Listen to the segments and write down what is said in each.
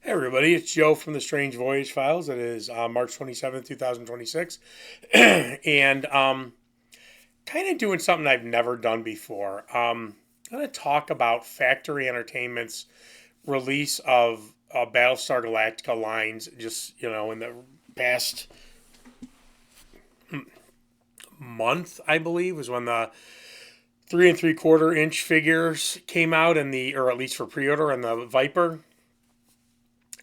Hey everybody, it's Joe from the Strange Voyage Files. It is March 27th, 2026. and kind of doing something I've never done before. I'm going to talk about Factory Entertainment's release of Battlestar Galactica lines just, in the past month, I believe, was when the 3 3/4 inch figures came out, or at least for pre order, and the Viper.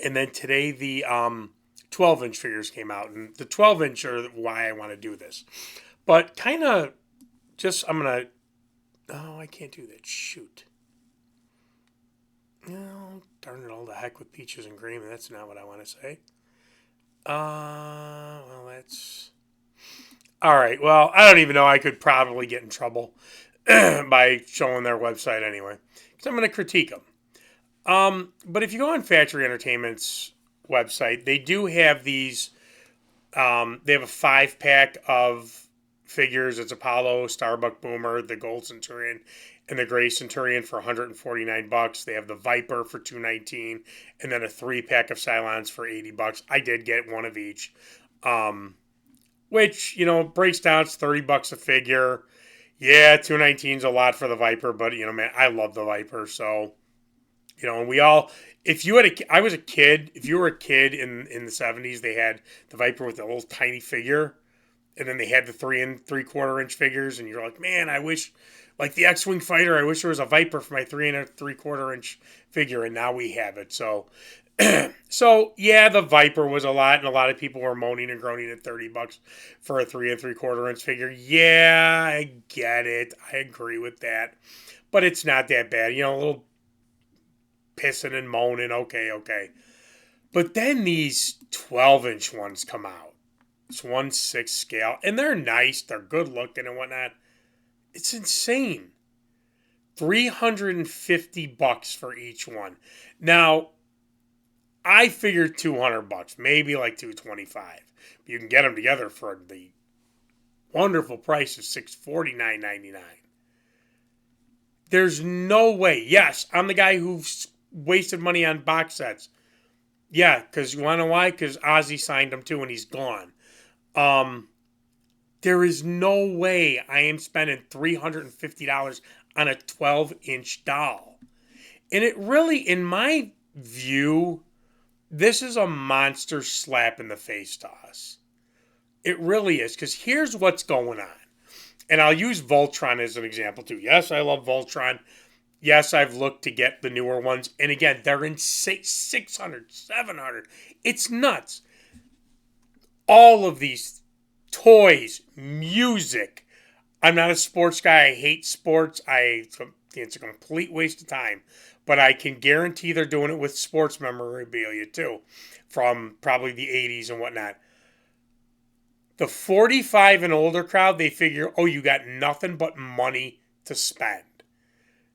And then today the 12-inch figures came out, and the 12-inch are why I want to do this. But kind of just I'm gonna. Oh, I can't do that. Shoot. No, darn it all to heck with peaches and cream. That's not what I want to say. Well, that's all right. Well, I don't even know. I could probably get in trouble by showing their website anyway, because I'm going to critique them. But if you go on Factory Entertainment's website, they do have these. They have a 5 pack of figures. It's Apollo, Starbuck Boomer, the Gold Centurion, and the Gray Centurion for $149. They have the Viper for $219, and then a 3 pack of Cylons for $80. I did get one of each, which breaks down. It's $30 a figure. Yeah, $219 is a lot for the Viper, but man, I love the Viper, so. And we all, if you had I was a kid, if you were a kid in the 70s, they had the Viper with the little tiny figure, and then they had the 3 3/4 inch figures, and you're like, man, I wish, like the X-Wing fighter, I wish there was a Viper for my 3 3/4 inch figure, and now we have it. So, so yeah, the Viper was a lot, and a lot of people were moaning and groaning at $30 for a 3 3/4 inch figure. Yeah, I get it. I agree with that. But it's not that bad. A little pissing and moaning. Okay. But then these 12-inch ones come out. It's 1/6 scale. And they're nice. They're good looking and whatnot. It's insane. $350 for each one. Now, I figured $200, maybe like $225. You can get them together for the wonderful price of $649.99. There's no way. Yes, I'm the guy who's wasted money on box sets. Yeah, because you want to know why? Because Ozzy signed them too and he's gone. There is no way I am spending $350 on a 12-inch doll. And it really, in my view, this is a monster slap in the face to us. It really is, because here's what's going on. And I'll use Voltron as an example too. Yes, I love Voltron. Yes, I've looked to get the newer ones. And again, they're in 600, 700. It's nuts. All of these toys, music. I'm not a sports guy. I hate sports. It's a complete waste of time. But I can guarantee they're doing it with sports memorabilia too, from probably the 80s and whatnot. The 45 and older crowd, they figure, oh, you got nothing but money to spend.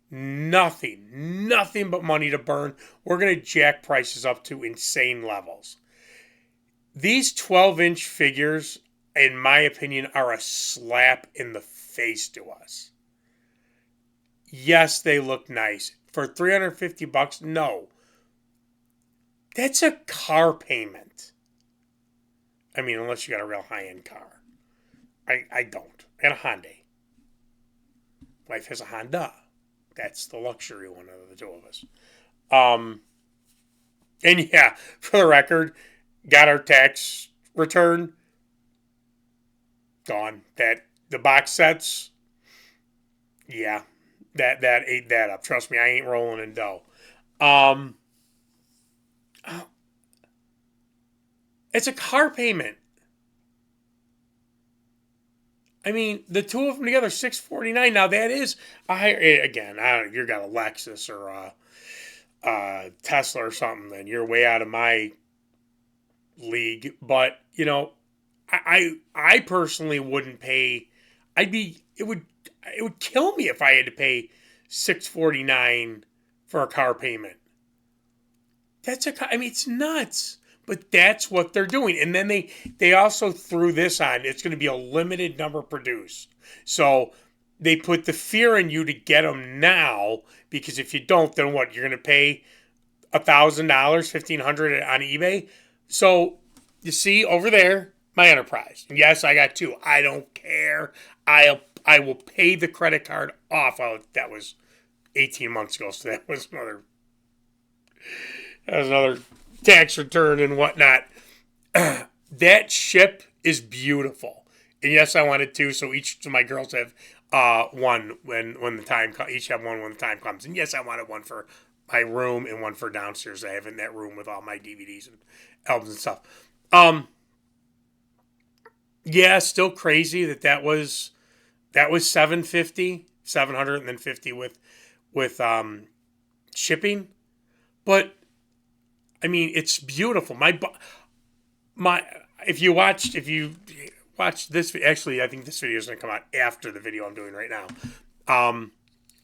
Nothing but money to burn. We're going to jack prices up to insane levels. These 12-inch figures, in my opinion, are a slap in the face to us. Yes, they look nice. For $350, no. That's a car payment. I mean, unless you got a real high-end car. I don't. And a Hyundai. Wife has a Honda. That's the luxury one of the two of us. And yeah, for the record, got our tax return. Gone. The box sets, yeah, that ate that up. Trust me, I ain't rolling in dough. Um, it's a car payment. I mean, the two of them together, $649. Now that is a higher. Again, you got a Lexus or a Tesla or something, then you're way out of my league. But I personally wouldn't pay. It would kill me if I had to pay $649 for a car payment. I mean, it's nuts. But that's what they're doing. And then they also threw this on. It's going to be a limited number produced. So they put the fear in you to get them now, because if you don't, then what? You're going to pay $1,000, 1,500 on eBay. So you see over there, my Enterprise. And yes, I got two. I don't care. I will pay the credit card off. Oh, that was 18 months ago, so that was another tax return and whatnot. That ship is beautiful. And yes, I wanted two, so each of my girls have one when the time each have one when the time comes. And yes, I wanted one for my room and one for downstairs. I have in that room with all my DVDs and albums and stuff. Yeah, still crazy that was 750, 750 with shipping. But I mean, it's beautiful. My if you watch this, actually, I think this video is going to come out after the video I'm doing right now.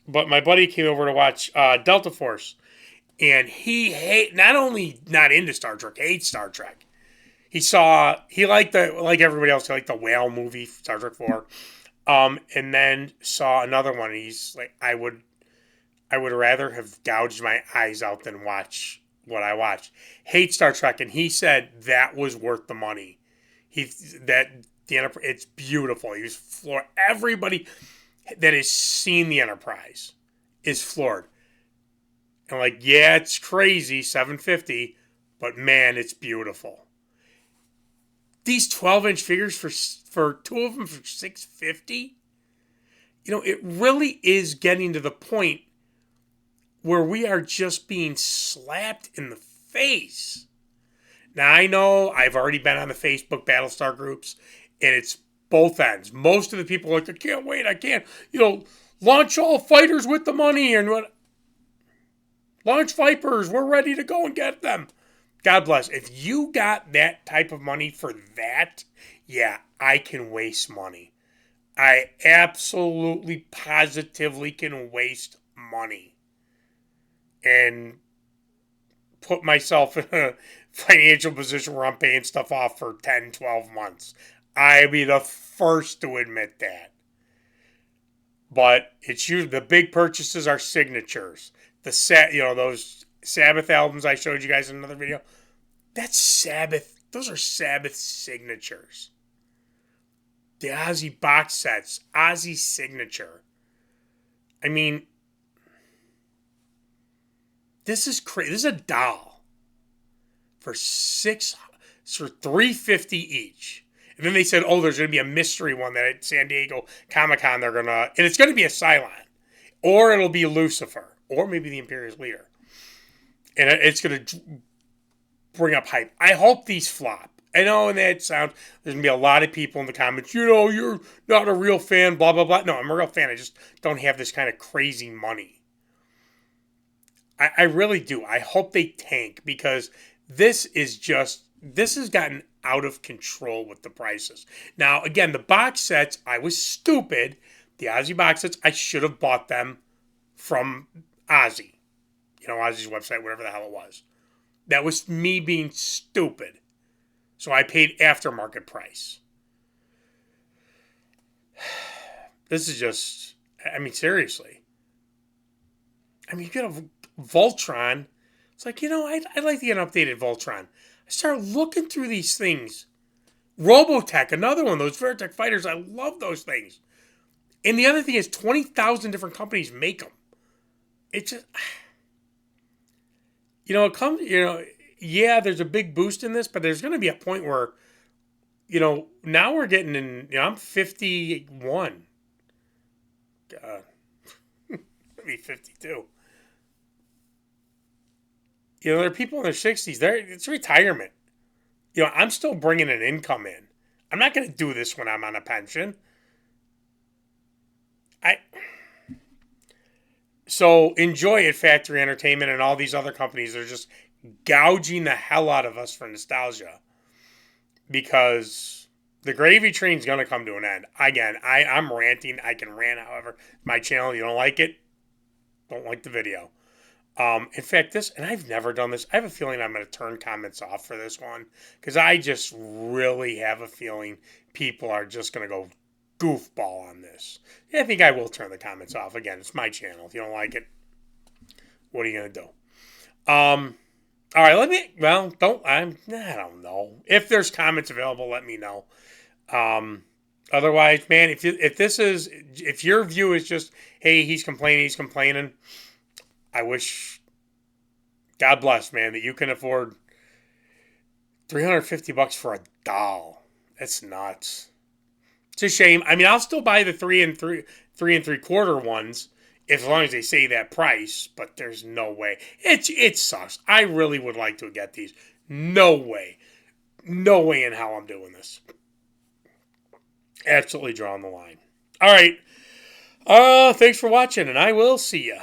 But my buddy came over to watch Delta Force, and he not only not into Star Trek, hates Star Trek. He liked like everybody else, he liked the whale movie, Star Trek 4. And then saw another one, and he's like, I would rather have gouged my eyes out than watch what I watched. Hate Star Trek, and he said that was worth the money. It's beautiful. He was floored. Everybody that has seen the Enterprise is floored. And like, yeah, it's crazy, 750, but man, it's beautiful. These 12-inch figures for two of them for $650. It really is getting to the point where we are just being slapped in the face. Now, I know I've already been on the Facebook Battlestar groups, and it's both ends. Most of the people are like, I can't wait, I can't, launch all fighters with the money, and what? Launch Vipers, we're ready to go and get them. God bless. If you got that type of money for that, yeah, I can waste money. I absolutely, positively can waste money. And put myself in a financial position where I'm paying stuff off for 10, 12 months. I'd be the first to admit that. But it's usually the big purchases are signatures. Those Sabbath albums I showed you guys in another video. That's Sabbath. Those are Sabbath signatures. The Ozzy box sets. Ozzy signature. I mean, this is crazy. This is a doll for $350 each. And then they said, oh, there's going to be a mystery one that at San Diego Comic-Con and it's going to be a Cylon. Or it'll be Lucifer. Or maybe the Imperious Leader. And it's going to bring up hype. I hope these flop. I know in that sound, there's going to be a lot of people in the comments, you're not a real fan, blah, blah, blah. No, I'm a real fan. I just don't have this kind of crazy money. I really do. I hope they tank, because this has gotten out of control with the prices. Now, again, the box sets, I was stupid. The Ozzy box sets, I should have bought them from Ozzy. Ozzy's website, whatever the hell it was. That was me being stupid. So I paid aftermarket price. This is just, seriously. You get a Voltron. It's like, I'd like to get an updated Voltron. I started looking through these things. Robotech, another one, those Veritech fighters. I love those things. And the other thing is 20,000 different companies make them. It's just, it comes, yeah, there's a big boost in this, but there's going to be a point where, now we're getting in, I'm 51. Maybe 52. There are people in their 60s. It's retirement. I'm still bringing an income in. I'm not going to do this when I'm on a pension. So enjoy it, Factory Entertainment and all these other companies. They're just gouging the hell out of us for nostalgia, because the gravy train's going to come to an end. Again, I'm ranting. I can rant, however. My channel, you don't like it, don't like the video. In fact, and I've never done this. I have a feeling I'm going to turn comments off for this one, because I just really have a feeling people are just going to go goofball on this. Yeah, I think I will turn the comments off. Again, it's my channel. If you don't like it, what are you going to do? All right, I don't know. If there's comments available, let me know. Um, Otherwise, man, if your view is just, hey, he's complaining. I wish, God bless, man, that you can afford $350 for a doll. That's nuts. It's a shame. I mean, I'll still buy the three and three quarter ones as long as they say that price. But there's no way. It sucks. I really would like to get these. No way. No way in hell I'm doing this. Absolutely drawing the line. All right. Thanks for watching, and I will see ya.